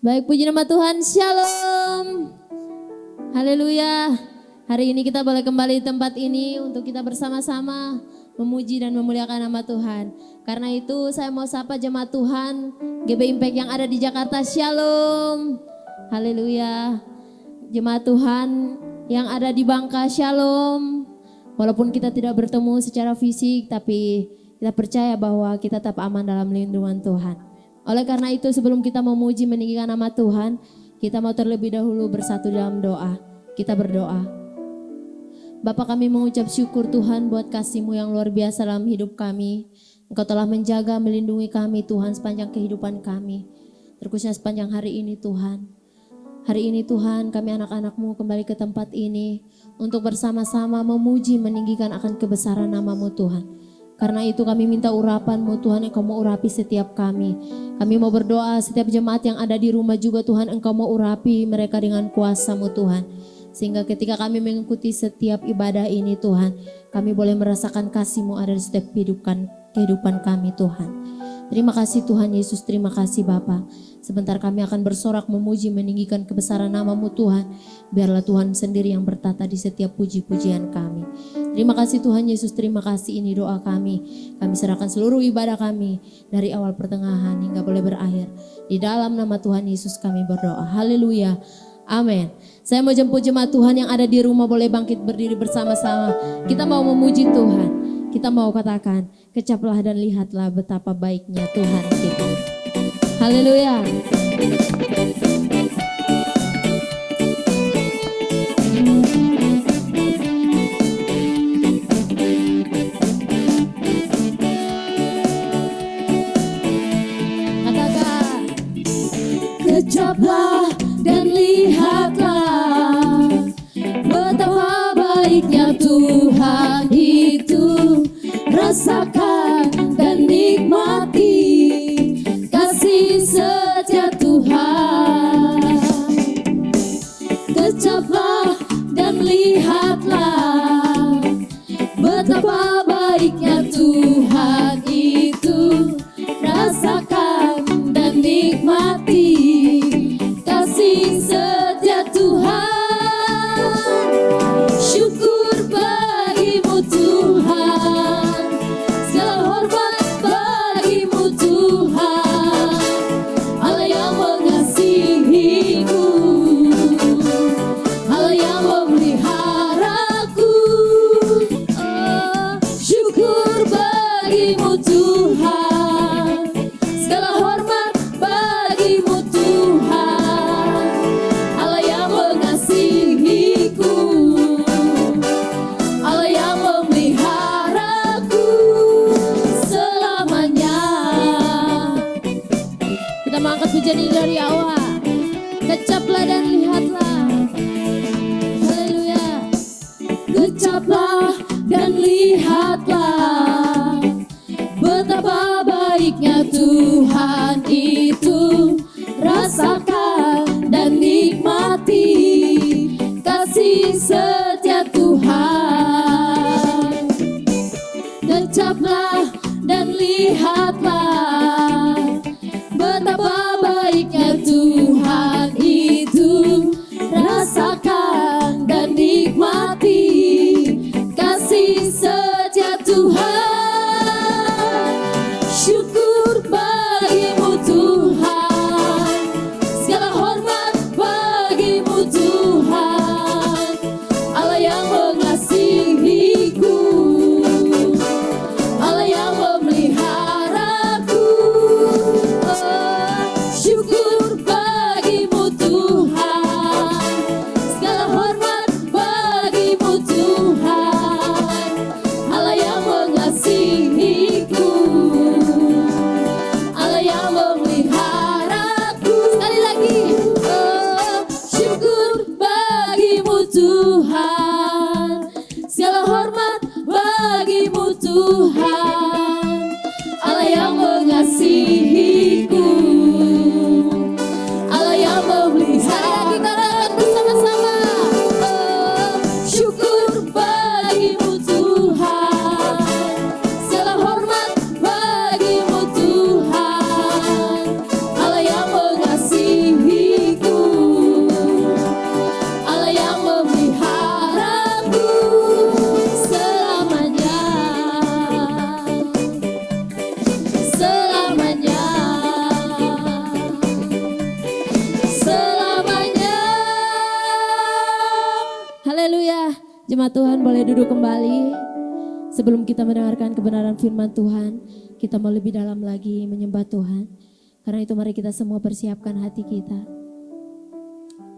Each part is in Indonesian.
Baik, puji nama Tuhan, shalom. Haleluya. Hari ini kita boleh kembali di tempat ini untuk kita bersama-sama memuji dan memuliakan nama Tuhan. Karena itu saya mau sapa jemaat Tuhan GB Impact yang ada di Jakarta, shalom. Haleluya. Jemaat Tuhan yang ada di Bangka, shalom. Walaupun kita tidak bertemu secara fisik, tapi kita percaya bahwa kita tetap aman dalam lindungan Tuhan. Oleh karena itu sebelum kita memuji meninggikan nama Tuhan, kita mau terlebih dahulu bersatu dalam doa. Kita berdoa. Bapa, kami mengucap syukur Tuhan buat kasih-Mu yang luar biasa dalam hidup kami. Engkau telah menjaga, melindungi kami Tuhan sepanjang kehidupan kami. Terkhususnya sepanjang hari ini Tuhan. Hari ini Tuhan kami anak-anak-Mu kembali ke tempat ini untuk bersama-sama memuji meninggikan akan kebesaran nama-Mu Tuhan. Karena itu kami minta urapan-Mu Tuhan, Engkau mau urapi setiap kami. Kami mau berdoa setiap jemaat yang ada di rumah juga Tuhan, Engkau mau urapi mereka dengan kuasa-Mu Tuhan. Sehingga ketika kami mengikuti setiap ibadah ini Tuhan, kami boleh merasakan kasih-Mu ada di setiap kehidupan kami Tuhan. Terima kasih Tuhan Yesus, terima kasih Bapa. Sebentar kami akan bersorak memuji meninggikan kebesaran nama-Mu Tuhan. Biarlah Tuhan sendiri yang bertata di setiap puji-pujian kami. Terima kasih Tuhan Yesus, terima kasih, ini doa kami. Kami serahkan seluruh ibadah kami dari awal pertengahan hingga boleh berakhir. Di dalam nama Tuhan Yesus kami berdoa. Haleluya. Amin. Saya mau jemput jemaat Tuhan yang ada di rumah boleh bangkit berdiri bersama-sama. Kita mau memuji Tuhan. Kita mau katakan, kecaplah dan lihatlah betapa baiknya Tuhan kita. Haleluya. Katakan, kecaplah dan lihatlah betapa baiknya Tuhan itu. Rasakan dan nikmati kasih setia Tuhan. Kecaplah dan lihatlah betapa baiknya Tuhan itu. Rasakan dan nikmati kasih setia Tuhan. Syukur bagimu Tuhan, segala hormat bagimu Tuhan, Allah yang mengasihiku, Allah yang memeliharaku. Oh, syukur bagimu Tuhan, segala hormat bagimu Tuhan, Allah yang mengasihiku, Allah yang memeliharaku selamanya. Kita mengangkat pujian ini dari awal. Kecaplah dan lihatlah. Haleluya. Kecaplah dan lihatlah betapa baiknya Tuhan itu. Rasakan dan nikmati kasih setia Tuhan. Kecaplah dan lihatlah betapa baiknya Tuhan itu. Rasakan dan nikmati kasih setia Tuhan. Syukur bagimu Tuhan, segala hormat bagimu Tuhan, Allah yang mengasihiku, Allah yang memeliharaku. Oh, syukur bagimu Tuhan, segala hormat bagimu Tuhan, Allah yang mengasihiku, Allah yang memeliharaku. Sekali lagi. Oh, syukur bagimu Tuhan, segala hormat bagimu Tuhan, Allah yang mengasihiku, Allah yang memelihara. Kita katakan bersama-sama. Oh, syukur bagimu Tuhan, segala hormat bagimu Tuhan, Allah yang mengasihi. Jemaat Tuhan boleh duduk kembali. Sebelum kita mendengarkan kebenaran firman Tuhan, kita mau lebih dalam lagi menyembah Tuhan. Karena itu mari kita semua persiapkan hati kita.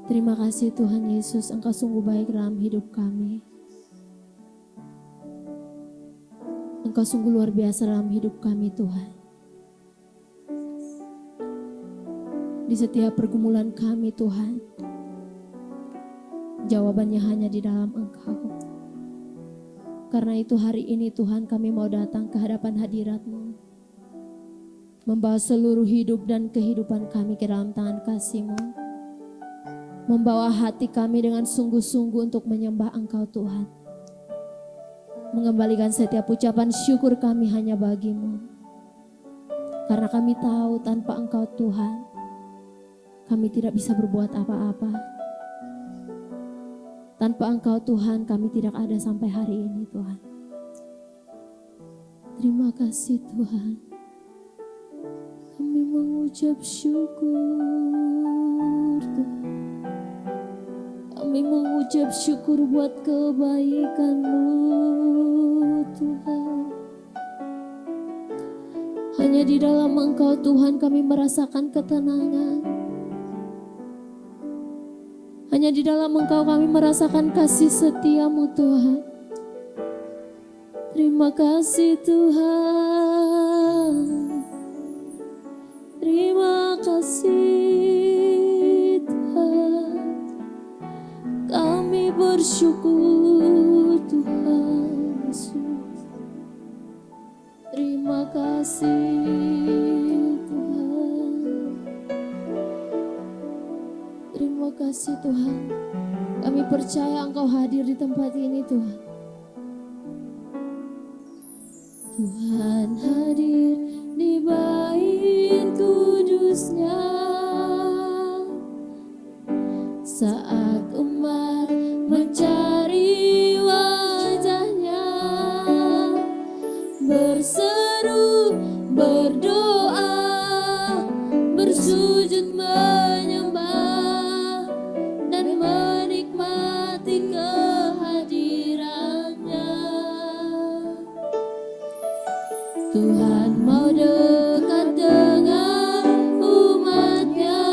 Terima kasih Tuhan Yesus, Engkau sungguh baik dalam hidup kami. Engkau sungguh luar biasa dalam hidup kami Tuhan. Di setiap pergumulan kami Tuhan, jawabannya hanya di dalam Engkau. Karena itu hari ini Tuhan kami mau datang ke hadapan hadirat-Mu, membawa seluruh hidup dan kehidupan kami ke dalam tangan kasih-Mu, membawa hati kami dengan sungguh-sungguh untuk menyembah Engkau Tuhan, mengembalikan setiap ucapan syukur kami hanya bagi-Mu. Karena kami tahu tanpa Engkau Tuhan, kami tidak bisa berbuat apa-apa. Tanpa Engkau Tuhan, kami tidak ada sampai hari ini Tuhan. Terima kasih Tuhan. Kami mengucap syukur Tuhan. Kami mengucap syukur buat kebaikan-Mu Tuhan. Hanya di dalam Engkau Tuhan kami merasakan ketenangan. Hanya di dalam Engkau kami merasakan kasih setia-Mu Tuhan. Terima kasih Tuhan. Terima kasih Tuhan. Kami bersyukur Tuhan Yesus. Terima kasih Terima kasih Tuhan. Kami percaya Engkau hadir di tempat ini Tuhan. Tuhan hadir di bait kudus-Nya saat umat mencari wajah-Nya, berseru, berdoa, bersujud menyembah dan menikmati kehadiran-Nya. Tuhan mau dekat dengan umat-Nya,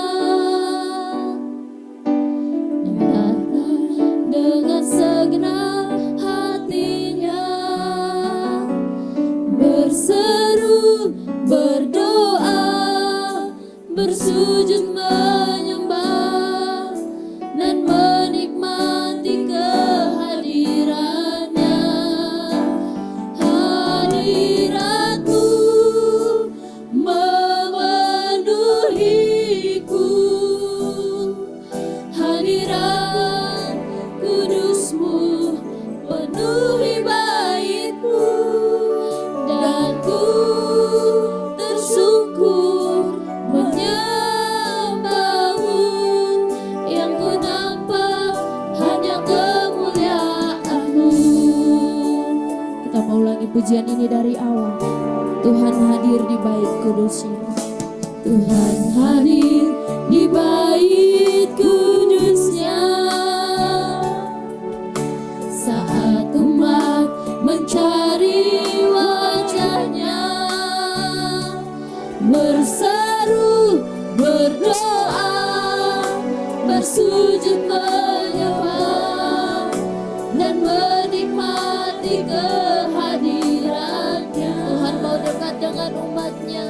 datang dengan segenap hati-Nya, berseru, berdoa, bersujud menyembah dan menikmati kehadiran-Nya. Hadirat-Mu memenuhiku, hadirat kudus-Mu penuhi bait-Mu, dan ku tersungkur menyembah-Mu. Yang ku nampak hanya kemuliaan-Mu. Kita mau ulangi pujian ini dari awal. Tuhan hadir di bait kudus-Nya. Tuhan hadir di bait kudus-Nya saat umat mencari wajah-Nya, berseru, berdoa, bersujud menyembah dan menikmati kehadiran-Nya. Tuhan mau dekat dengan umat-Nya.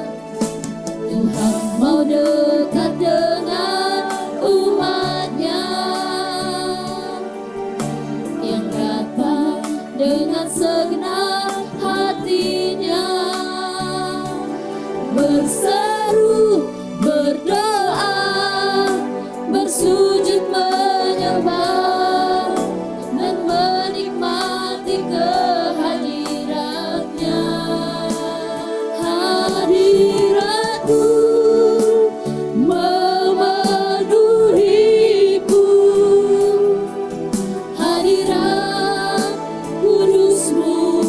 Tuhan mau dekat dengan umat-Nya yang datang dengan segenap hati-Nya, berseru, berdoa, bersujud menyembah dan menikmati kehadiran-Nya. Hadirat-Mu memenuhiku, hadirat kudus-Mu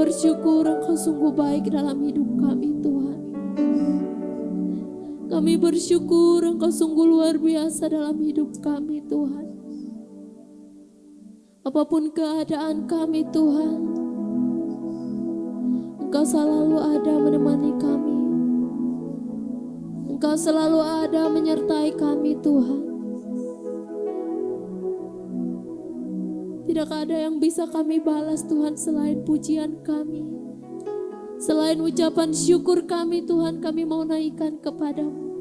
bersyukur Engkau sungguh baik dalam hidup kami Tuhan. Kami bersyukur Engkau sungguh luar biasa dalam hidup kami Tuhan. Apapun keadaan kami Tuhan, Engkau selalu ada menemani kami. Engkau selalu ada menyertai kami Tuhan. Tidak ada yang bisa kami balas Tuhan selain pujian kami. Selain ucapan syukur kami Tuhan, kami mau naikkan kepadamu.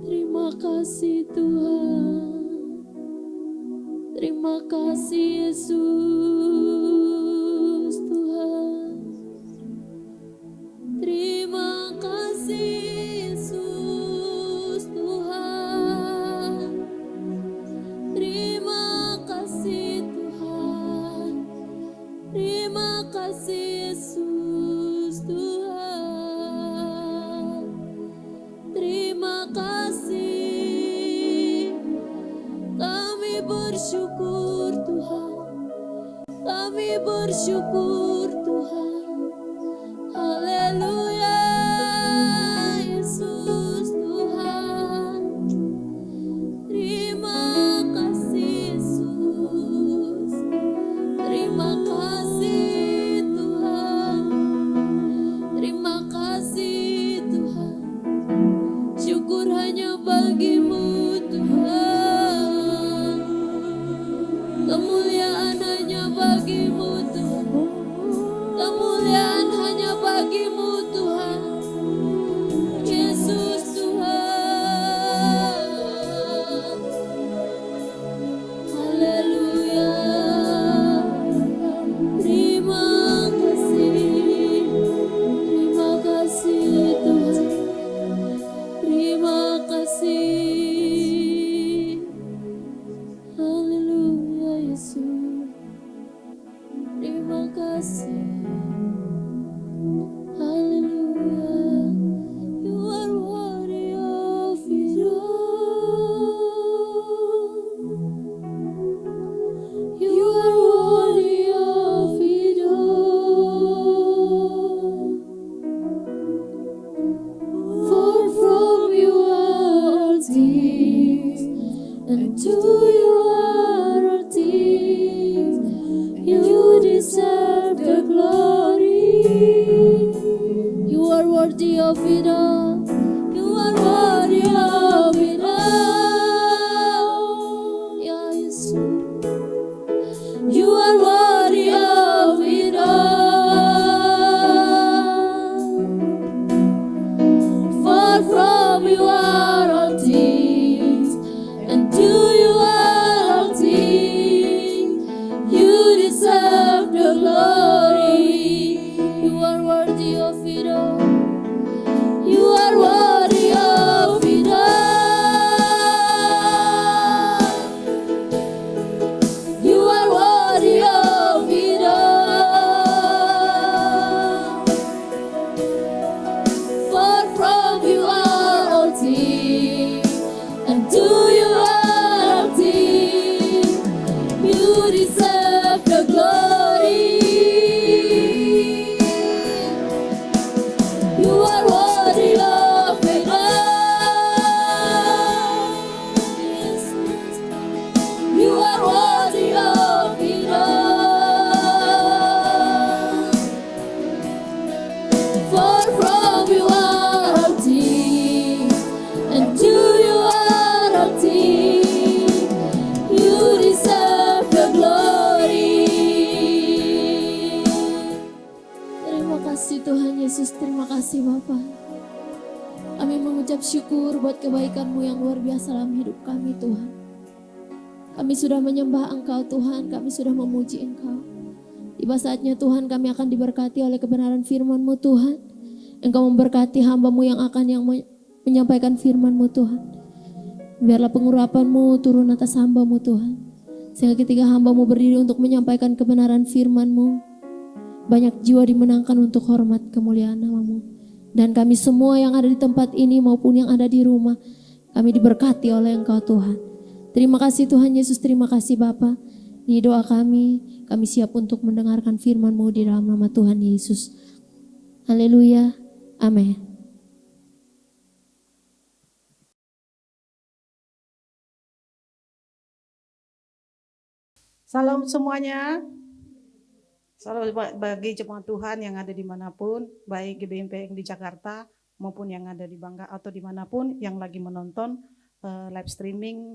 Terima kasih Tuhan. Terima kasih Yesus Tuhan. Terima kasih Yesus Tuhan. Terima kasih Tuhan. Terima kasih Yesus Tuhan. Terima kasih. Kami bersyukur Tuhan. Kami bersyukur Tuhan. Haleluya Yesus Tuhan. Terima kasih Yesus. Terima kasih Tuhan. Terima kasih Tuhan. Syukur hanya bagimu Tuhan. Kemuliaan hanya bagimu Tuhan. Kemuliaan hanya bagimu Tuhan. Yesus Tuhan. Haleluya. Terima kasih. Terima kasih Tuhan. Terima kasih. Haleluya Yesus. Terima kasih. Haleluya. You are worthy of it all. You are worthy of it all. For from you are all things, and to you are all things. You deserve the glory. You are worthy of it all. You are worthy of it all. Yeah, Jesus. You are worthy of it all. For from you are all things, and to you are all things. You deserve the glory. You are worthy of it all. You are worthy of it all. You are worthy of it all. For from you are all things, and to you are all things. You deserve the glory. You are worthy of it all. You are worthy of it all. For from you are all things, and to you are all things. You deserve the glory. Terima kasih Tuhan Yesus, terima kasih Bapa. Kami mengucap syukur buat kebaikan-Mu yang luar biasa dalam hidup kami Tuhan. Kami sudah menyembah Engkau Tuhan, kami sudah memuji Engkau. Tiba saatnya Tuhan kami akan diberkati oleh kebenaran firman-Mu Tuhan. Engkau memberkati hamba-Mu yang akan menyampaikan firman-Mu Tuhan. Biarlah pengurapan-Mu turun atas hamba-Mu Tuhan. Sehingga ketika hamba-Mu berdiri untuk menyampaikan kebenaran firman-Mu, banyak jiwa dimenangkan untuk hormat kemuliaan nama-Mu. Dan kami semua yang ada di tempat ini maupun yang ada di rumah, kami diberkati oleh Engkau Tuhan. Terima kasih Tuhan Yesus, terima kasih Bapa. Ini doa kami siap untuk mendengarkan firman-Mu di dalam nama Tuhan Yesus. Haleluya, amin. Salam semuanya. Salam bagi jemaat Tuhan yang ada dimanapun, baik GBIMP yang di Jakarta maupun yang ada di Bangka atau dimanapun yang lagi menonton live streaming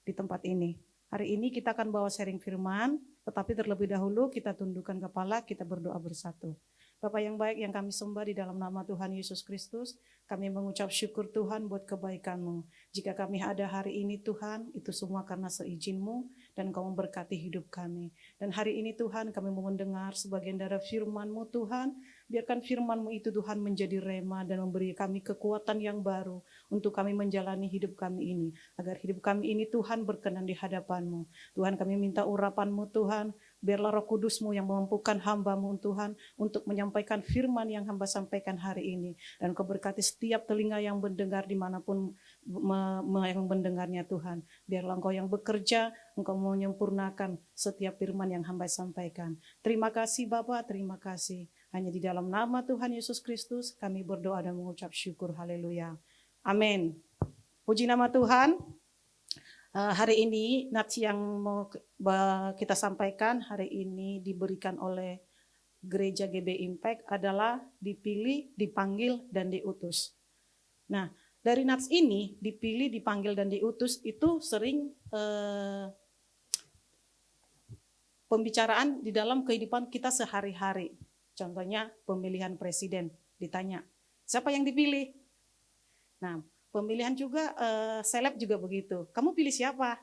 di tempat ini. Hari ini kita akan bawa sharing firman, tetapi terlebih dahulu kita tundukkan kepala, kita berdoa bersatu. Bapa yang baik yang kami sembah di dalam nama Tuhan Yesus Kristus, kami mengucap syukur Tuhan buat kebaikan-Mu. Jika kami ada hari ini Tuhan, itu semua karena seizin-Mu dan Kau memberkati hidup kami. Dan hari ini Tuhan kami mau mendengar sebagian dari firman-Mu Tuhan, biarkan firman-Mu itu Tuhan menjadi rema dan memberi kami kekuatan yang baru untuk kami menjalani hidup kami ini. Agar hidup kami ini Tuhan berkenan di hadapan-Mu. Tuhan kami minta urapan-Mu Tuhan, biarlah Roh Kudus-Mu yang memampukan hamba-Mu Tuhan untuk menyampaikan firman yang hamba sampaikan hari ini. Dan Kau berkati setiap telinga yang mendengar dimanapun yang mendengarnya Tuhan. Biarlah Engkau yang bekerja, Engkau menyempurnakan setiap firman yang hamba sampaikan. Terima kasih Bapa, terima kasih. Hanya di dalam nama Tuhan Yesus Kristus kami berdoa dan mengucap syukur. Haleluya. Amin. Puji nama Tuhan. Hari ini nats yang mau kita sampaikan hari ini diberikan oleh Gereja GB Impact adalah dipilih, dipanggil, dan diutus. Nah, dari nats ini dipilih, dipanggil, dan diutus itu sering pembicaraan di dalam kehidupan kita sehari-hari. Contohnya pemilihan presiden, ditanya, siapa yang dipilih? Nah, pemilihan juga, seleb juga begitu. Kamu pilih siapa?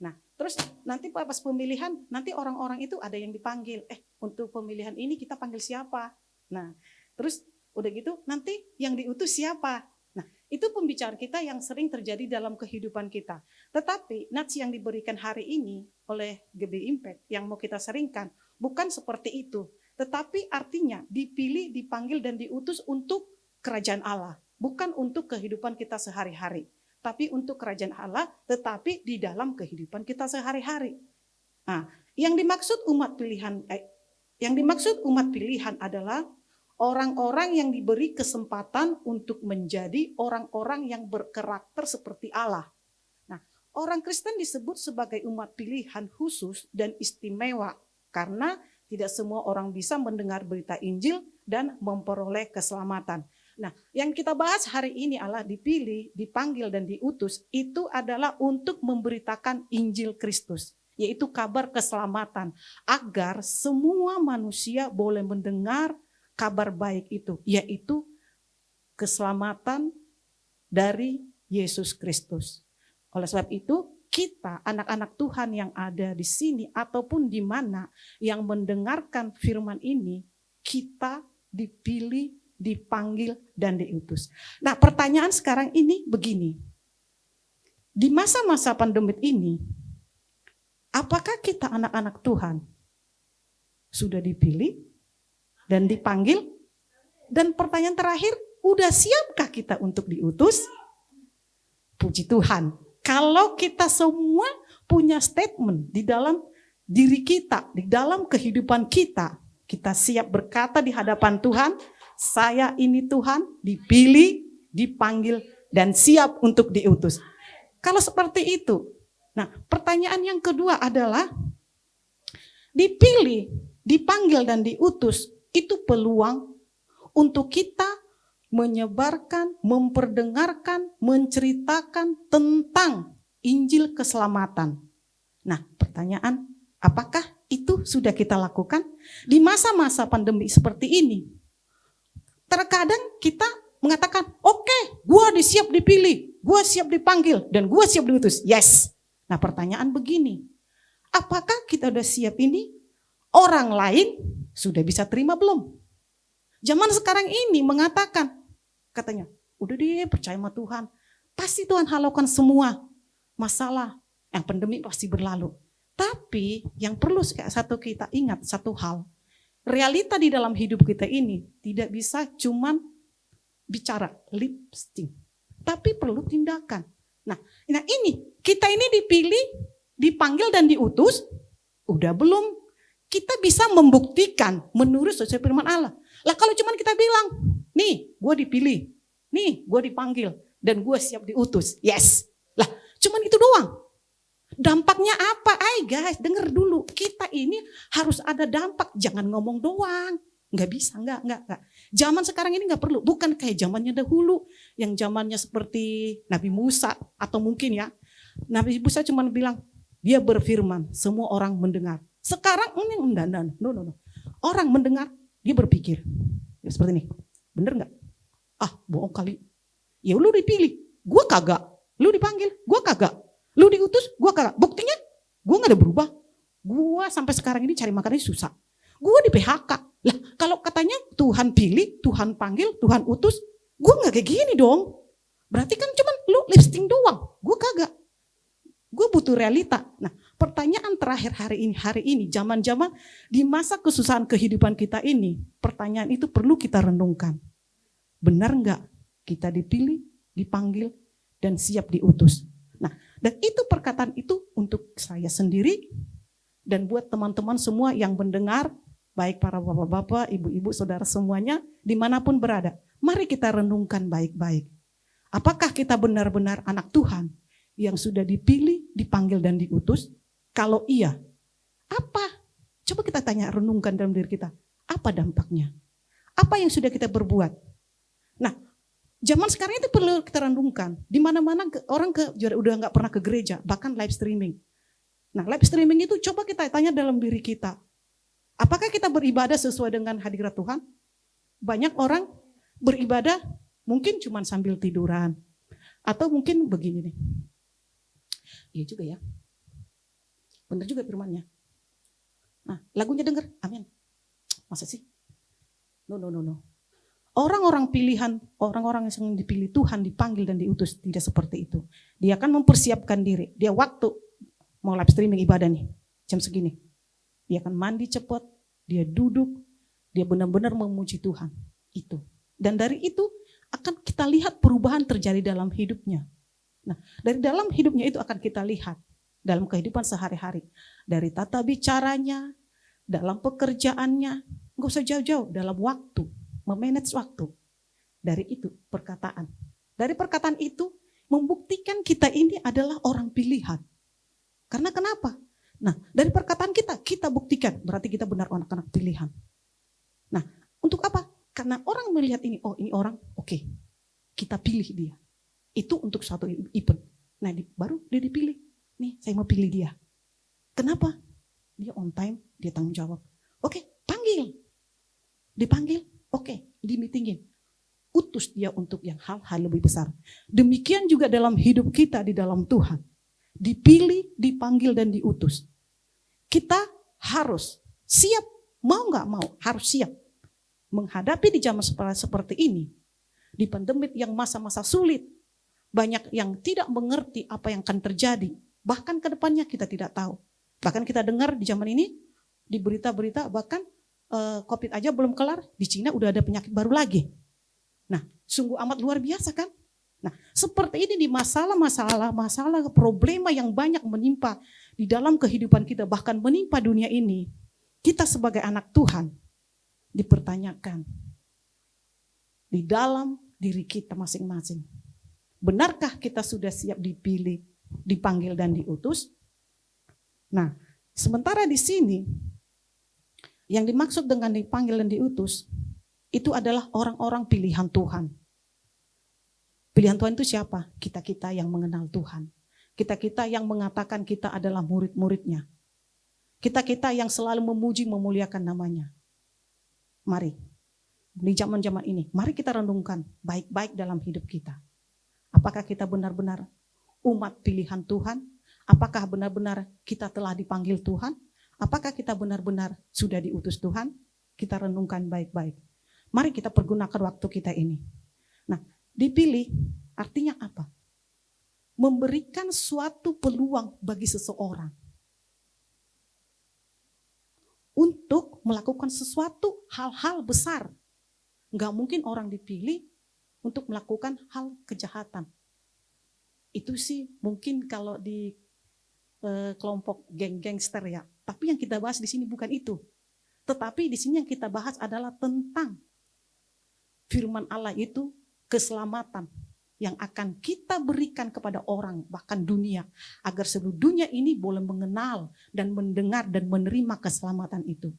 Nah, terus nanti pas pemilihan, nanti orang-orang itu ada yang dipanggil. Untuk pemilihan ini kita panggil siapa? Nah, terus udah gitu nanti yang diutus siapa? Nah, itu pembicaraan kita yang sering terjadi dalam kehidupan kita. Tetapi nats yang diberikan hari ini oleh GB Impact yang mau kita seringkan bukan seperti itu. Tetapi artinya dipilih, dipanggil, dan diutus untuk kerajaan Allah. Bukan untuk kehidupan kita sehari-hari. Tapi untuk kerajaan Allah, tetapi di dalam kehidupan kita sehari-hari. Nah, yang dimaksud umat pilihan adalah orang-orang yang diberi kesempatan untuk menjadi orang-orang yang berkarakter seperti Allah. Nah, orang Kristen disebut sebagai umat pilihan khusus dan istimewa karena tidak semua orang bisa mendengar berita Injil dan memperoleh keselamatan. Nah, yang kita bahas hari ini adalah dipilih, dipanggil, dan diutus. Itu adalah untuk memberitakan Injil Kristus, yaitu kabar keselamatan. Agar semua manusia boleh mendengar kabar baik itu, yaitu keselamatan dari Yesus Kristus. Oleh sebab itu, kita anak-anak Tuhan yang ada di sini ataupun di mana yang mendengarkan firman ini, kita dipilih, dipanggil, dan diutus. Nah, pertanyaan sekarang ini begini. Di masa-masa pandemi ini, apakah kita anak-anak Tuhan sudah dipilih dan dipanggil? Dan pertanyaan terakhir, udah siapkah kita untuk diutus? Puji Tuhan. Kalau kita semua punya statement di dalam diri kita, di dalam kehidupan kita, kita siap berkata di hadapan Tuhan, saya ini Tuhan dipilih, dipanggil, dan siap untuk diutus. Kalau seperti itu, nah pertanyaan yang kedua adalah, dipilih, dipanggil, dan diutus, itu peluang untuk kita menyebarkan, memperdengarkan, menceritakan tentang Injil keselamatan. Nah, pertanyaan, apakah itu sudah kita lakukan di masa-masa pandemi seperti ini? Terkadang kita mengatakan, oke, gua siap dipilih, gua siap dipanggil, dan gua siap diutus. Yes. Nah, pertanyaan begini, apakah kita udah siap ini? Orang lain sudah bisa terima belum? Zaman sekarang ini mengatakan, katanya, udah deh percaya sama Tuhan. Pasti Tuhan halaukan semua masalah yang pandemi pasti berlalu. Tapi yang perlu kita ingat satu hal. Realita di dalam hidup kita ini tidak bisa cuman bicara lip sync. Tapi perlu tindakan. Nah ini kita ini dipilih, dipanggil, dan diutus Udah belum? Kita bisa membuktikan menurut sesuai firman Allah. Lah kalau cuman kita bilang, nih gue dipilih, nih gue dipanggil, dan gue siap diutus. Yes. Lah cuman itu doang. Dampaknya apa? Guys, denger dulu. Kita ini harus ada dampak. Jangan ngomong doang. Nggak bisa, nggak. Zaman sekarang ini nggak perlu. Bukan kayak zamannya dahulu. Yang zamannya seperti Nabi Musa. Atau mungkin ya. Nabi Musa cuma bilang, dia berfirman. Semua orang mendengar. Sekarang ini enggak. No. Orang mendengar, dia berpikir. Ya, seperti ini. Bener nggak? Bohong kali. Ya lu dipilih. Gue kagak. Lu dipanggil. Gue kagak. Lu diutus, gue kagak. Buktinya, gue gak ada berubah. Gue sampai sekarang ini cari makannya susah. Gue di PHK. Lah kalau katanya Tuhan pilih, Tuhan panggil, Tuhan utus, gue gak kayak gini dong. Berarti kan cuman lu listing doang. Gue kagak. Gue butuh realita. Nah pertanyaan terakhir hari ini, zaman-zaman di masa kesusahan kehidupan kita ini, pertanyaan itu perlu kita renungkan. Benar gak kita dipilih, dipanggil, dan siap diutus? Nah, dan itu perkataan itu untuk saya sendiri dan buat teman-teman semua yang mendengar, baik para bapak-bapak, ibu-ibu, saudara semuanya, dimanapun berada. Mari kita renungkan baik-baik. Apakah kita benar-benar anak Tuhan yang sudah dipilih, dipanggil, dan diutus? Kalau iya, apa? Coba kita tanya, renungkan dalam diri kita. Apa dampaknya? Apa yang sudah kita berbuat? Nah, zaman sekarang itu perlu kita renungkan. Di mana-mana orang udah nggak pernah ke gereja, bahkan live streaming. Nah, live streaming itu coba kita tanya dalam diri kita. Apakah kita beribadah sesuai dengan hadirat Tuhan? Banyak orang beribadah mungkin cuma sambil tiduran. Atau mungkin begini nih. Iya juga ya. Benar juga firmannya. Nah, lagunya denger, amin. Masa sih? No. Orang-orang pilihan, orang-orang yang dipilih Tuhan, dipanggil dan diutus tidak seperti itu. Dia akan mempersiapkan diri. Dia waktu mau live streaming ibadah nih, jam segini. Dia akan mandi cepat, dia duduk, dia benar-benar memuji Tuhan. Itu. Dan dari itu akan kita lihat perubahan terjadi dalam hidupnya. Nah, dari dalam hidupnya itu akan kita lihat dalam kehidupan sehari-hari. Dari tata bicaranya, dalam pekerjaannya, nggak usah jauh-jauh, dalam waktu. Memanage waktu. Dari itu perkataan. Dari perkataan itu membuktikan kita ini adalah orang pilihan. Karena kenapa? Nah, dari perkataan kita buktikan berarti kita benar anak-anak pilihan. Nah, untuk apa? Karena orang melihat ini, oh ini orang, oke, kita pilih dia. Itu untuk suatu event. Nah, baru dia dipilih. Nih, saya mau pilih dia. Kenapa? Dia on time, dia tanggung jawab. Oke, panggil. Dipanggil. Oke, di-meetingin. Utus dia untuk yang hal-hal lebih besar. Demikian juga dalam hidup kita di dalam Tuhan. Dipilih, dipanggil, dan diutus. Kita harus siap, mau gak mau, harus siap. Menghadapi di zaman seperti ini. Di pandemi yang masa-masa sulit. Banyak yang tidak mengerti apa yang akan terjadi. Bahkan ke depannya kita tidak tahu. Bahkan kita dengar di zaman ini, di berita-berita bahkan COVID aja belum kelar, di Cina udah ada penyakit baru lagi. Nah, sungguh amat luar biasa kan? Nah, seperti ini di masalah problema yang banyak menimpa di dalam kehidupan kita, bahkan menimpa dunia ini, kita sebagai anak Tuhan dipertanyakan di dalam diri kita masing-masing. Benarkah kita sudah siap dipilih, dipanggil, dan diutus? Nah, sementara di sini, yang dimaksud dengan dipanggil dan diutus, itu adalah orang-orang pilihan Tuhan. Pilihan Tuhan itu siapa? Kita-kita yang mengenal Tuhan. Kita-kita yang mengatakan kita adalah murid-muridnya. Kita-kita yang selalu memuji, memuliakan namanya. Mari, di zaman-zaman ini, mari kita renungkan baik-baik dalam hidup kita. Apakah kita benar-benar umat pilihan Tuhan? Apakah benar-benar kita telah dipanggil Tuhan? Apakah kita benar-benar sudah diutus Tuhan? Kita renungkan baik-baik. Mari kita pergunakan waktu kita ini. Nah, dipilih artinya apa? Memberikan suatu peluang bagi seseorang untuk melakukan sesuatu hal-hal besar. Enggak mungkin orang dipilih untuk melakukan hal kejahatan. Itu sih mungkin kalau di kelompok geng-gangster ya. Tapi yang kita bahas di sini bukan itu. Tetapi di sini yang kita bahas adalah tentang firman Allah itu keselamatan yang akan kita berikan kepada orang, bahkan dunia, agar seluruh dunia ini boleh mengenal dan mendengar dan menerima keselamatan itu.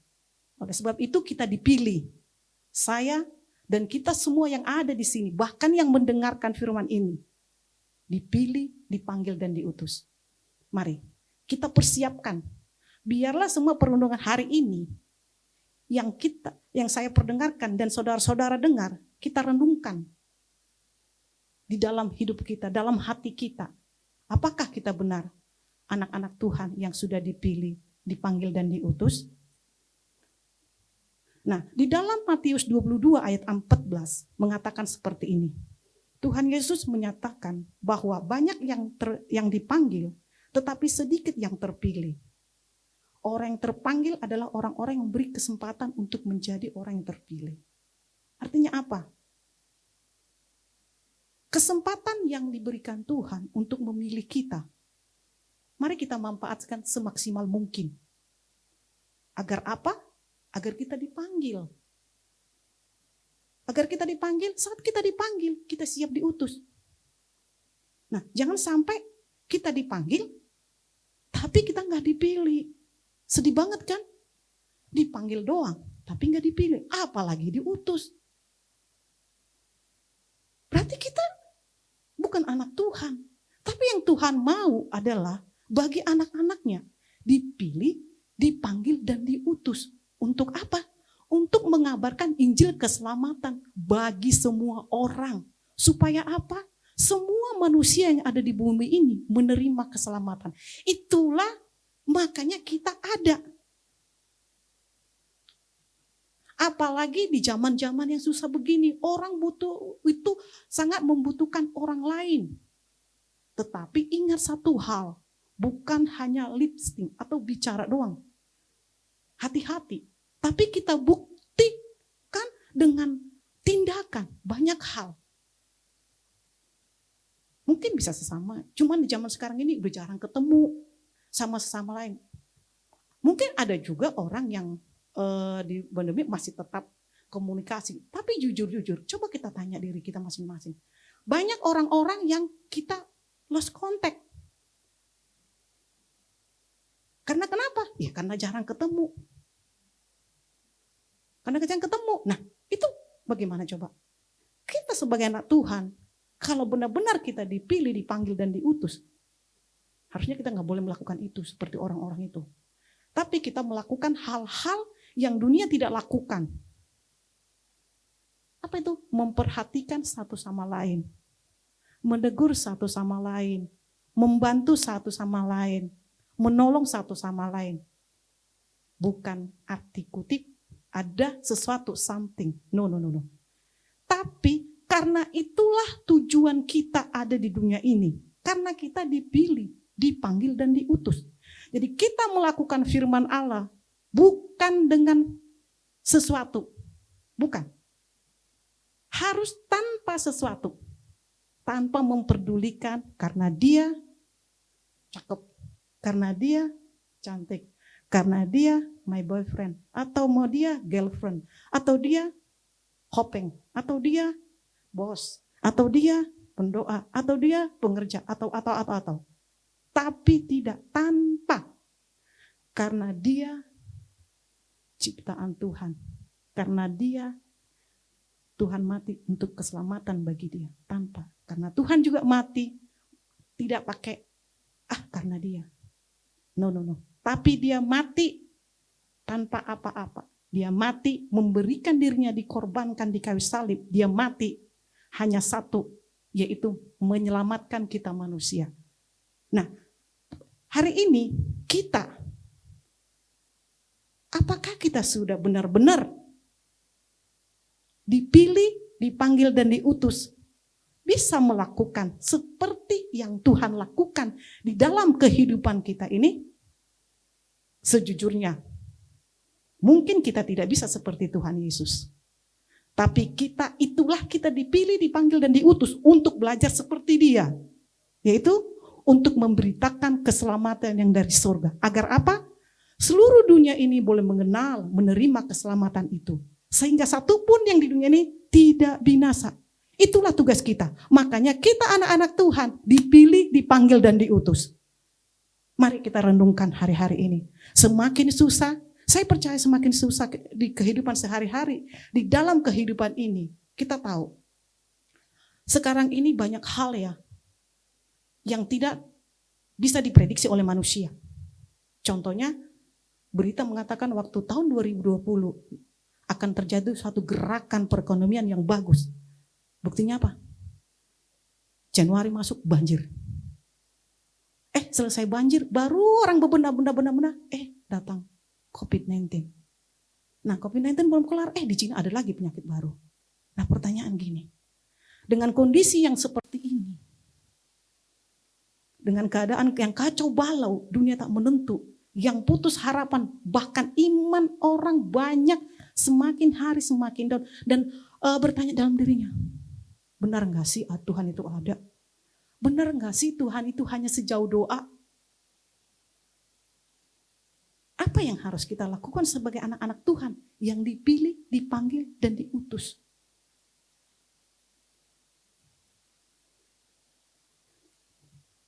Oleh sebab itu kita dipilih, saya dan kita semua yang ada di sini, bahkan yang mendengarkan firman ini, dipilih, dipanggil dan diutus. Mari kita persiapkan, biarlah semua perundungan hari ini yang saya perdengarkan dan saudara-saudara dengar, kita renungkan di dalam hidup kita, dalam hati kita. Apakah kita benar anak-anak Tuhan yang sudah dipilih, dipanggil dan diutus? Nah, di dalam Matius 22 ayat 14 mengatakan seperti ini. Tuhan Yesus menyatakan bahwa banyak yang dipanggil, tetapi sedikit yang terpilih. Orang yang terpanggil adalah orang-orang yang beri kesempatan untuk menjadi orang yang terpilih. Artinya apa? Kesempatan yang diberikan Tuhan untuk memilih kita, mari kita manfaatkan semaksimal mungkin. Agar apa? Agar kita dipanggil. Agar kita dipanggil, saat kita dipanggil, kita siap diutus. Nah, jangan sampai kita dipanggil, tapi kita nggak dipilih. Sedih banget kan? Dipanggil doang, tapi nggak dipilih. Apalagi diutus. Berarti kita bukan anak Tuhan. Tapi yang Tuhan mau adalah bagi anak-anaknya dipilih, dipanggil, dan diutus. Untuk apa? Untuk mengabarkan Injil keselamatan bagi semua orang. Supaya apa? Semua manusia yang ada di bumi ini menerima keselamatan. Itulah makanya kita ada. Apalagi di zaman-zaman yang susah begini, orang butuh itu sangat membutuhkan orang lain. Tetapi ingat satu hal, bukan hanya lipstick atau bicara doang. Hati-hati, tapi kita buktikan dengan tindakan banyak hal. Mungkin bisa sesama, cuman di zaman sekarang ini udah jarang ketemu sama sesama lain. Mungkin ada juga orang yang di pandemi masih tetap komunikasi. Tapi jujur-jujur, coba kita tanya diri kita masing-masing. Banyak orang-orang yang kita lost contact. Karena kenapa? Ya karena jarang ketemu. Karena jarang ketemu. Nah, itu bagaimana coba? Kita sebagai anak Tuhan, kalau benar-benar kita dipilih, dipanggil, dan diutus, harusnya kita nggak boleh melakukan itu seperti orang-orang itu. Tapi kita melakukan hal-hal yang dunia tidak lakukan. Apa itu? Memperhatikan satu sama lain. Menegur satu sama lain. Membantu satu sama lain. Menolong satu sama lain. Bukan arti kutip ada sesuatu something. No. Tapi karena itulah tujuan kita ada di dunia ini. Karena kita dipilih, dipanggil dan diutus. Jadi kita melakukan firman Allah bukan dengan sesuatu. Bukan. Harus tanpa sesuatu. Tanpa memperdulikan karena dia cakep. Karena dia cantik. Karena dia my boyfriend. Atau mau dia girlfriend. Atau dia hopeng. Atau dia bos. Atau dia pendoa. Atau dia pengerja. Atau. Tapi tidak tanpa. Karena dia ciptaan Tuhan. Karena dia, Tuhan mati untuk keselamatan bagi dia. Tanpa. Karena Tuhan juga mati, tidak pakai, karena dia. No. Tapi dia mati tanpa apa-apa. Dia mati memberikan dirinya dikorbankan di kayu salib. Dia mati hanya satu, yaitu menyelamatkan kita manusia. Nah, hari ini kita, apakah kita sudah benar-benar dipilih, dipanggil, dan diutus? Bisa melakukan seperti yang Tuhan lakukan di dalam kehidupan kita ini? Sejujurnya, mungkin kita tidak bisa seperti Tuhan Yesus. Tapi kita dipilih, dipanggil, dan diutus untuk belajar seperti dia. Yaitu untuk memberitakan keselamatan yang dari surga. Agar apa? Seluruh dunia ini boleh mengenal, menerima keselamatan itu. Sehingga satupun yang di dunia ini tidak binasa. Itulah tugas kita. Makanya kita anak-anak Tuhan dipilih, dipanggil, dan diutus. Mari kita renungkan hari-hari ini. Semakin susah, saya percaya semakin susah di kehidupan sehari-hari. Di dalam kehidupan ini, kita tahu. Sekarang ini banyak hal ya, yang tidak bisa diprediksi oleh manusia. Contohnya, berita mengatakan waktu tahun 2020 akan terjadi suatu gerakan perekonomian yang bagus. Buktinya apa? Januari masuk banjir. Selesai banjir, baru orang bebenah, datang COVID-19. Nah, COVID-19 belum kelar, di Cina ada lagi penyakit baru. Nah, pertanyaan gini, dengan kondisi yang seperti ini, dengan keadaan yang kacau balau, dunia tak menentu, yang putus harapan, bahkan iman orang banyak semakin hari semakin down, dan bertanya dalam dirinya, benar gak sih Tuhan itu ada? Benar gak sih Tuhan itu hanya sejauh doa? Apa yang harus kita lakukan sebagai anak-anak Tuhan yang dipilih, dipanggil, dan diutus?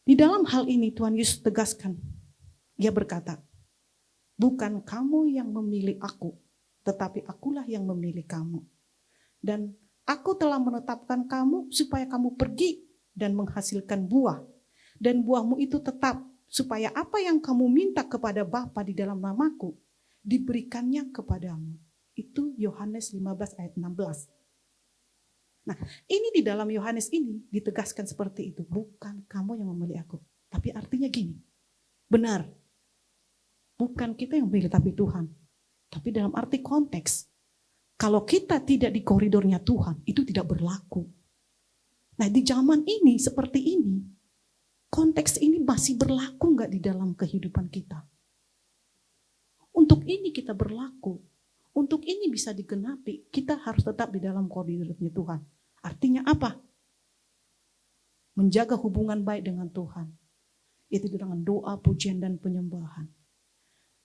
Di dalam hal ini Tuhan Yesus tegaskan, Dia berkata, bukan kamu yang memilih aku, tetapi akulah yang memilih kamu. Dan aku telah menetapkan kamu supaya kamu pergi dan menghasilkan buah. Dan buahmu itu tetap, supaya apa yang kamu minta kepada Bapa di dalam namaku, diberikannya kepadamu. Itu Yohanes 15 ayat 16. Nah, ini di dalam Yohanes ini ditegaskan seperti itu. Bukan kamu yang memilih aku. Tapi artinya gini, benar. Bukan kita yang memilih tapi Tuhan. Tapi dalam arti konteks, kalau kita tidak di koridornya Tuhan, itu tidak berlaku. Nah, di zaman ini seperti ini, konteks ini masih berlaku nggak di dalam kehidupan kita? Untuk ini kita berlaku, untuk ini bisa digenapi, kita harus tetap di dalam koridornya Tuhan. Artinya apa? Menjaga hubungan baik dengan Tuhan. Itu dengan doa, pujian, dan penyembahan.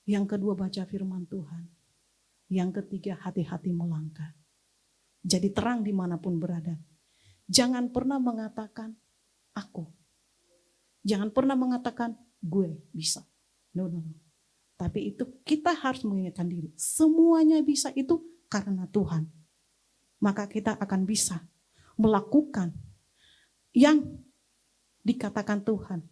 Yang kedua, baca firman Tuhan. Yang ketiga, hati-hati melangkah. Jadi terang dimanapun berada. Jangan pernah mengatakan aku. Jangan pernah mengatakan gue bisa. No. Tapi itu kita harus mengingatkan diri. Semuanya bisa itu karena Tuhan. Maka kita akan bisa melakukan yang dikatakan Tuhan.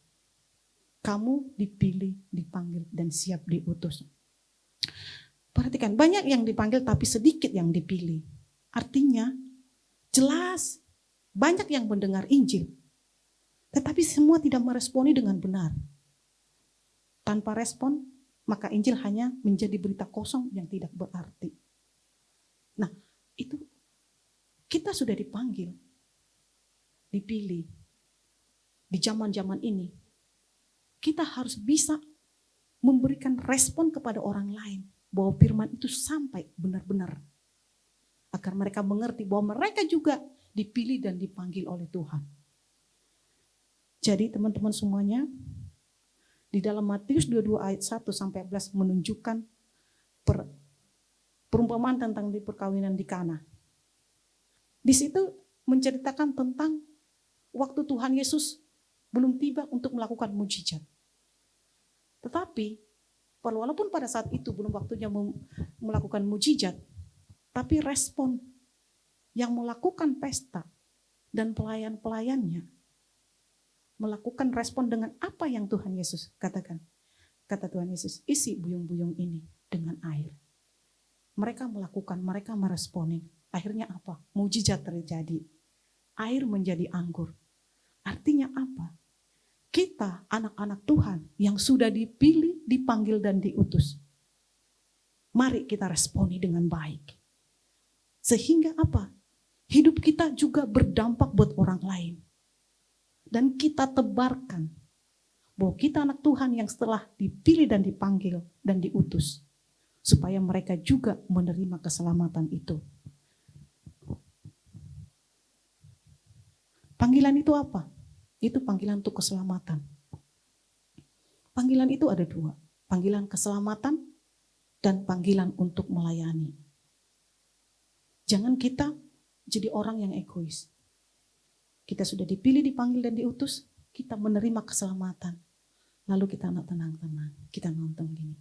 Kamu dipilih, dipanggil, dan siap diutus. Perhatikan, banyak yang dipanggil tapi sedikit yang dipilih. Artinya jelas banyak yang mendengar Injil, tetapi semua tidak meresponi dengan benar. Tanpa respon, maka Injil hanya menjadi berita kosong yang tidak berarti. Nah, itu kita sudah dipanggil, dipilih. Di zaman-zaman ini, kita harus bisa memberikan respon kepada orang lain bahwa firman itu sampai benar-benar. Agar mereka mengerti bahwa mereka juga dipilih dan dipanggil oleh Tuhan. Jadi teman-teman semuanya, di dalam Matius 22 ayat 1 sampai 11 menunjukkan perumpamaan tentang di perkawinan di Kana. Di situ menceritakan tentang waktu Tuhan Yesus belum tiba untuk melakukan mujizat. Tetapi walaupun pada saat itu belum waktunya melakukan mujizat, tapi respon yang melakukan pesta dan pelayan-pelayannya melakukan respon dengan apa yang Tuhan Yesus katakan. Kata Tuhan Yesus, isi buyung-buyung ini dengan air. Mereka melakukan, mereka meresponi. Akhirnya apa? Mujizat terjadi. Air menjadi anggur. Artinya apa? Kita anak-anak Tuhan yang sudah dipilih, dipanggil, dan diutus. Mari kita responi dengan baik. Sehingga apa? Hidup kita juga berdampak buat orang lain. Dan kita tebarkan bahwa kita anak Tuhan yang setelah dipilih dan dipanggil dan diutus. Supaya mereka juga menerima keselamatan itu. Panggilan itu apa? Itu panggilan untuk keselamatan. Panggilan itu ada dua. panggilan keselamatan, dan panggilan untuk melayani. Jangan kita jadi orang yang egois. Kita sudah dipilih, dipanggil, dan diutus, kita menerima keselamatan. Lalu kita tenang-tenang, kita nonton gini.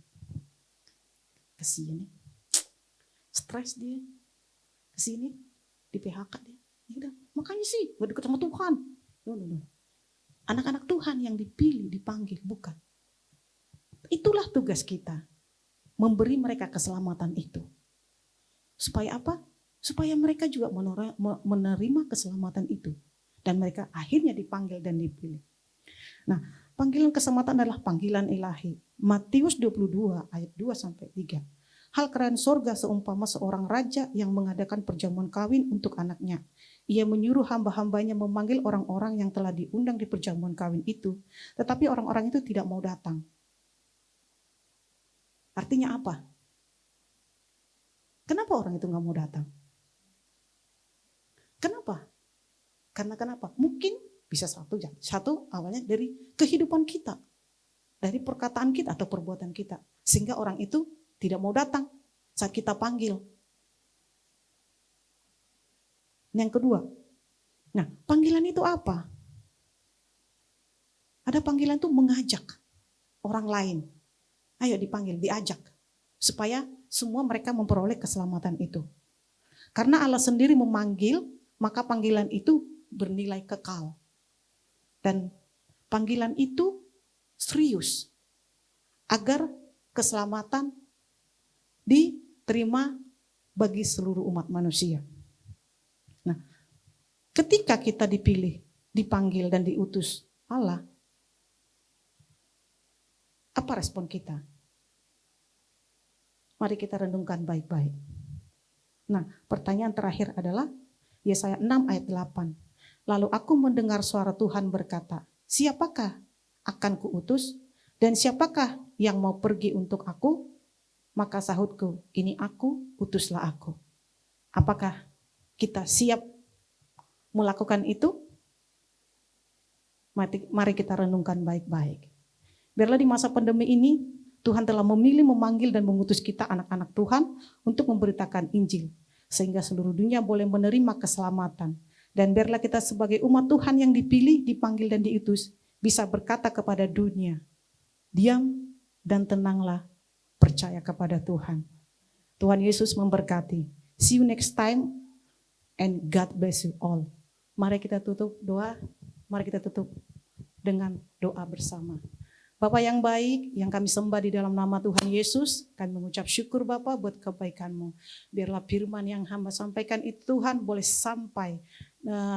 Kasihan nih, stres dia, kesini, di PHK dia. Ya udah, makanya sih, gak dekat sama Tuhan. No. Anak-anak Tuhan yang dipilih, dipanggil, bukan. Itulah tugas kita, memberi mereka keselamatan itu. Supaya apa? Supaya mereka juga menerima keselamatan itu. Dan mereka akhirnya dipanggil dan dipilih. Nah, panggilan keselamatan adalah panggilan ilahi. Matius 22 ayat 2-3. Hal kerajaan sorga seumpama seorang raja yang mengadakan perjamuan kawin untuk anaknya. Ia menyuruh hamba-hambanya memanggil orang-orang yang telah diundang di perjamuan kawin itu. Tetapi orang-orang itu tidak mau datang. Artinya apa? Kenapa orang itu nggak mau datang? Kenapa? Karena kenapa? Mungkin bisa satu awalnya dari kehidupan kita, dari perkataan kita atau perbuatan kita, sehingga orang itu tidak mau datang saat kita panggil. Yang kedua, nah panggilan itu apa? Ada panggilan itu mengajak orang lain, ayo dipanggil, diajak, supaya semua mereka memperoleh keselamatan itu. Karena Allah sendiri memanggil, maka panggilan itu bernilai kekal. Dan panggilan itu serius. Agar keselamatan diterima bagi seluruh umat manusia. Nah, ketika kita dipilih, dipanggil dan diutus Allah, apa respon kita? Mari kita renungkan baik-baik. Nah, pertanyaan terakhir adalah Yesaya 6 ayat 8. Lalu aku mendengar suara Tuhan berkata, siapakah akan kuutus dan siapakah yang mau pergi untuk aku? Maka sahutku, ini aku, utuslah aku. Apakah kita siap melakukan itu? Mari kita renungkan baik-baik. Biarlah di masa pandemi ini, Tuhan telah memilih, memanggil dan mengutus kita anak-anak Tuhan untuk memberitakan Injil. Sehingga seluruh dunia boleh menerima keselamatan. Dan biarlah kita sebagai umat Tuhan yang dipilih, dipanggil dan diutus bisa berkata kepada dunia, diam dan tenanglah, percaya kepada Tuhan. Tuhan Yesus memberkati. See you next time and God bless you all. Mari kita tutup doa, mari kita tutup dengan doa bersama. Bapa yang baik, yang kami sembah di dalam nama Tuhan Yesus, kami mengucap syukur Bapa buat kebaikan-Mu. Biarlah firman yang hamba sampaikan itu Tuhan boleh sampai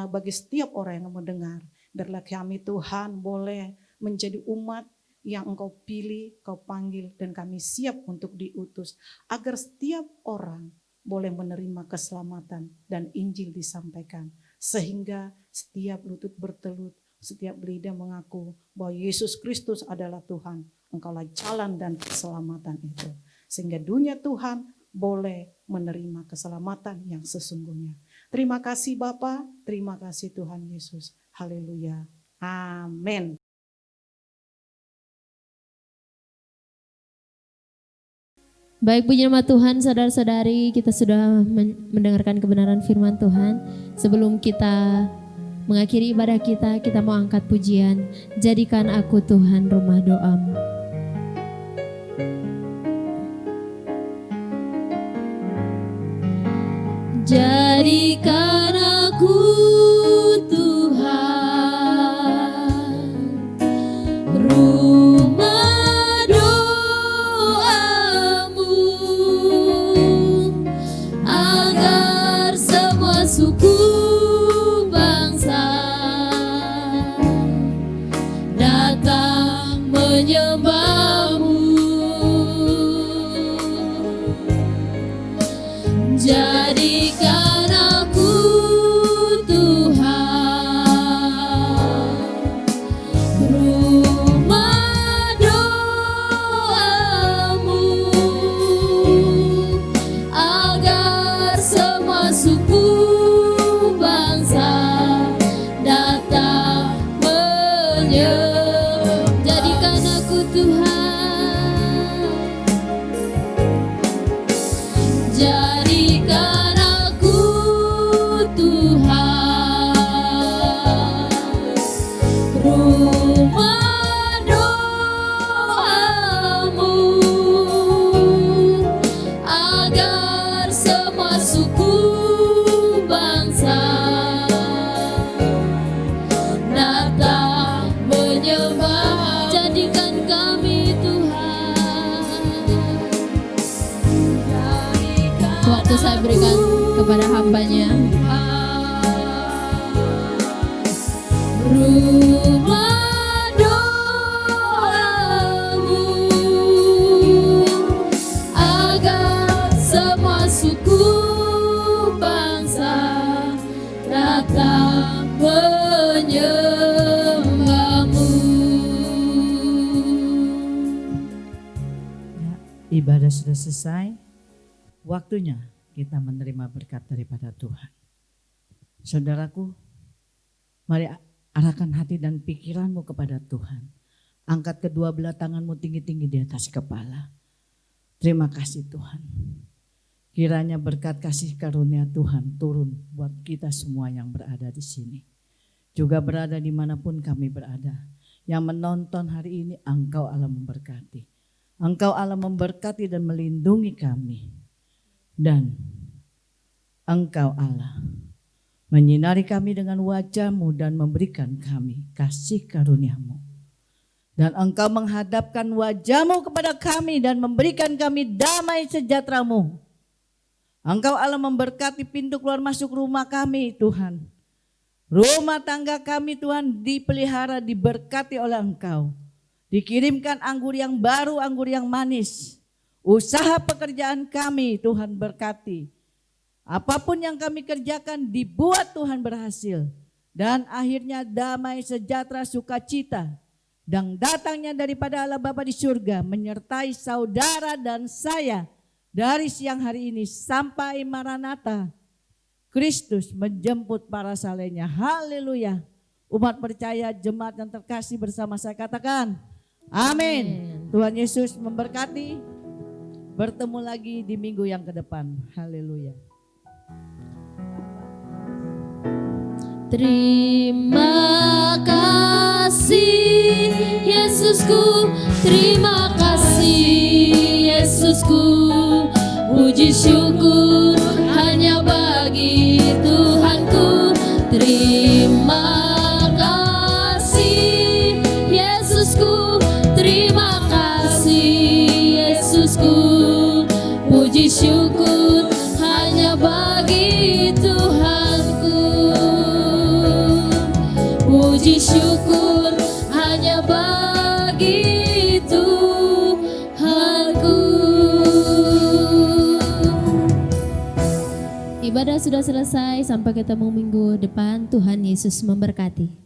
bagi setiap orang yang mendengar. Biarlah kami Tuhan boleh menjadi umat yang Engkau pilih, Kau panggil, dan kami siap untuk diutus. Agar setiap orang boleh menerima keselamatan dan Injil disampaikan. Sehingga setiap lutut bertelut, setiap lidah mengaku bahwa Yesus Kristus adalah Tuhan. Engkaulah jalan dan keselamatan itu. Sehingga dunia Tuhan boleh menerima keselamatan yang sesungguhnya. Terima kasih Bapa, terima kasih Tuhan Yesus. Haleluya. Amin. Baik, puji nama Tuhan, saudara-saudari, kita sudah mendengarkan kebenaran firman Tuhan. Sebelum kita mengakhiri ibadah kita mau angkat pujian. Jadikan aku Tuhan rumah doamu. Jadikan aku Tuhan rumah doamu, agar semua suku bangsa datang menyembahmu. Jadikan aku rumah doamu, agar semua suku bangsa datang menyembah. Jadikan kami Tuhan. Waktu saya berikan kepada hambanya. Rumah doamu, agar semua suku bangsa datang menyembahmu. Ya, ibadah sudah selesai. Waktunya kita menerima berkat daripada Tuhan. Saudaraku, mari arahkan hati dan pikiranmu kepada Tuhan. Angkat kedua belah tanganmu tinggi-tinggi di atas kepala. Terima kasih Tuhan. Kiranya berkat kasih karunia Tuhan turun buat kita semua yang berada di sini. Juga berada dimanapun kami berada. Yang menonton hari ini, Engkau Allah memberkati. Engkau Allah memberkati dan melindungi kami. Dan Engkau Allah menyinari kami dengan wajah-Mu dan memberikan kami kasih karunia-Mu. Dan Engkau menghadapkan wajah-Mu kepada kami dan memberikan kami damai sejahtera-Mu. Engkau Allah memberkati pintu keluar masuk rumah kami Tuhan. Rumah tangga kami Tuhan dipelihara, diberkati oleh Engkau. Dikirimkan anggur yang baru, anggur yang manis. Usaha pekerjaan kami Tuhan berkati. Apapun yang kami kerjakan dibuat Tuhan berhasil. Dan akhirnya damai sejahtera sukacita dan datangnya daripada Allah Bapa di surga menyertai saudara dan saya dari siang hari ini sampai Maranatha. Kristus menjemput para salehnya. Haleluya. Umat percaya, jemaat yang terkasih bersama saya katakan amin. Tuhan Yesus memberkati. Bertemu lagi di minggu yang ke depan. Haleluya. Terima kasih Yesusku, terima kasih Yesusku. Puji syukur hanya bagi Tuhanku. Terima kasih Yesusku, terima kasih Yesusku. Puji syukur hanya bagi Tuhanku. Puji syukur hanya bagi Tuhanku. Ibadah sudah selesai, sampai ketemu minggu depan. Tuhan Yesus memberkati.